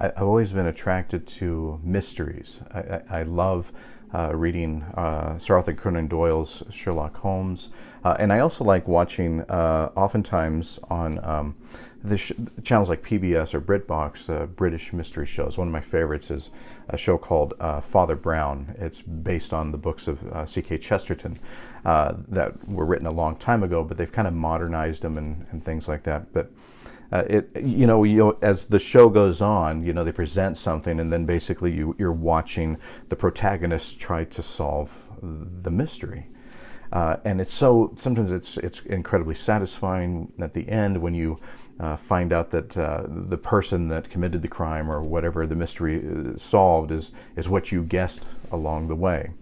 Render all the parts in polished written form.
I've always been attracted to mysteries. I love reading Sir Arthur Conan Doyle's Sherlock Holmes, and I also like watching, oftentimes on channels like PBS or BritBox, British mystery shows. One of my favorites is a show called Father Brown. It's based on the books of C.K. Chesterton that were written a long time ago, but they've kind of modernized them and things like that. But as the show goes on, they present something, and then basically you're watching the protagonist try to solve the mystery. And sometimes it's incredibly satisfying at the end when you find out that the person that committed the crime or whatever the mystery solved is what you guessed along the way.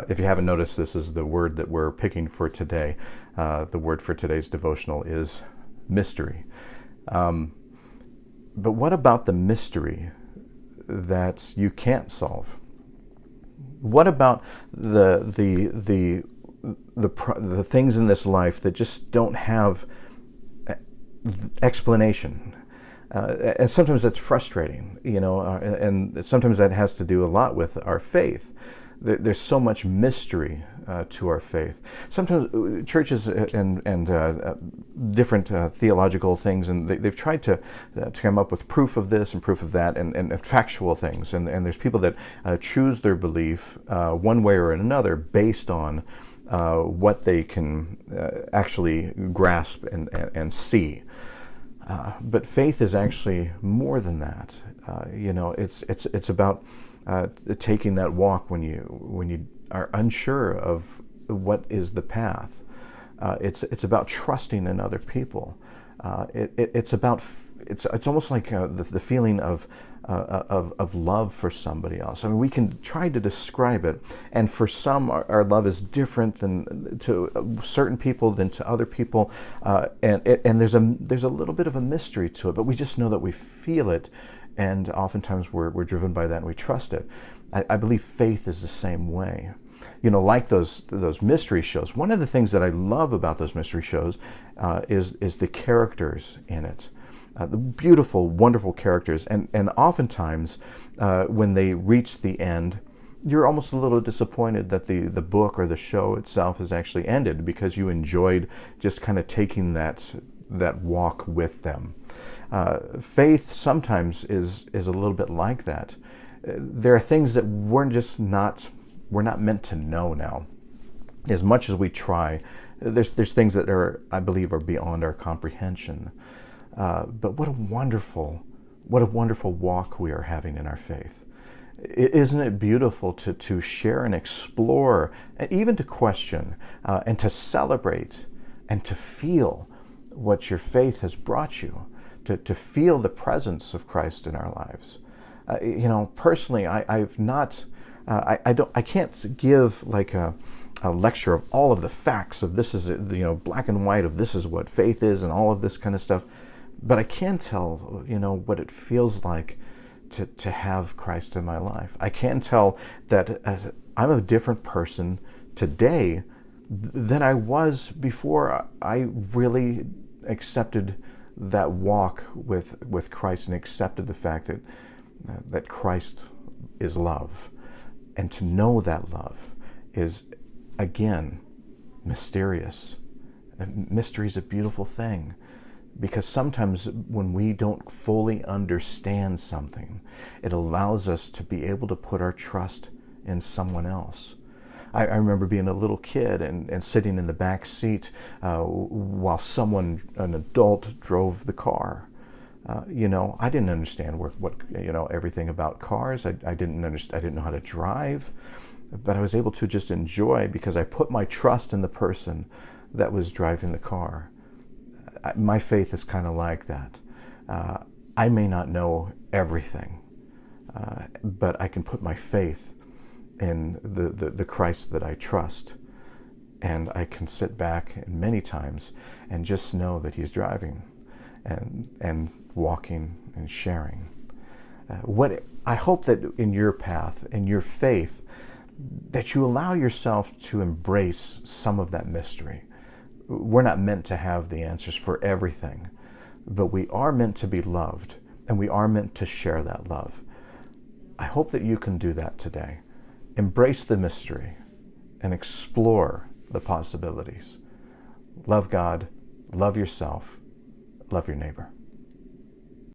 If you haven't noticed, this is the word that we're picking for today. The word for today's devotional is mystery. But what about the mystery that you can't solve? What about the things in this life that just don't have explanation? And sometimes that's frustrating, and sometimes that has to do a lot with our faith. There's so much mystery to our faith. Sometimes churches and different theological things, and they've tried to come up with proof of this and proof of that, and factual things. And there's people that choose their belief one way or another based on what they can actually grasp and see. But faith is actually more than that. It's about taking that walk when you are unsure of what is the path. It's about trusting in other people. It's almost like the feeling of love for somebody else. I mean, we can try to describe it, and for some, our love is different than to certain people than to other people, and there's a little bit of a mystery to it, but we just know that we feel it, and oftentimes we're driven by that and we trust it. I believe faith is the same way. Like those mystery shows. One of the things that I love about those mystery shows is the characters in it. The beautiful, wonderful characters. And oftentimes, when they reach the end, you're almost a little disappointed that the book or the show itself has actually ended, because you enjoyed just kind of taking that walk with them. Faith sometimes is a little bit like that. There are things that we're not meant to know now. As much as we try, there's things that I believe are beyond our comprehension. But what a wonderful walk we are having in our faith. Isn't it beautiful to share and explore, and even to question, and to celebrate, and to feel what your faith has brought you, to feel the presence of Christ in our lives. Personally, I've not, I can't give like a lecture of all of the facts of this is, black and white of this is what faith is and all of this kind of stuff. But I can tell, what it feels like to have Christ in my life. I can tell that I'm a different person today than I was before I really accepted that walk with Christ and accepted the fact that Christ is love. And to know that love is, again, mysterious. And mystery is a beautiful thing, because sometimes when we don't fully understand something, it allows us to be able to put our trust in someone else. I remember being a little kid and sitting in the back seat while an adult drove the car. I didn't understand what everything about cars. I didn't understand. I didn't know how to drive, but I was able to just enjoy, because I put my trust in the person that was driving the car. My faith is kind of like that. I may not know everything, but I can put my faith in the Christ that I trust, and I can sit back many times and just know that He's driving and walking and sharing. I hope that in your path, in your faith, that you allow yourself to embrace some of that mystery. We're not meant to have the answers for everything, but we are meant to be loved, and we are meant to share that love. I hope that you can do that today. Embrace the mystery and explore the possibilities. Love God, love yourself, love your neighbor.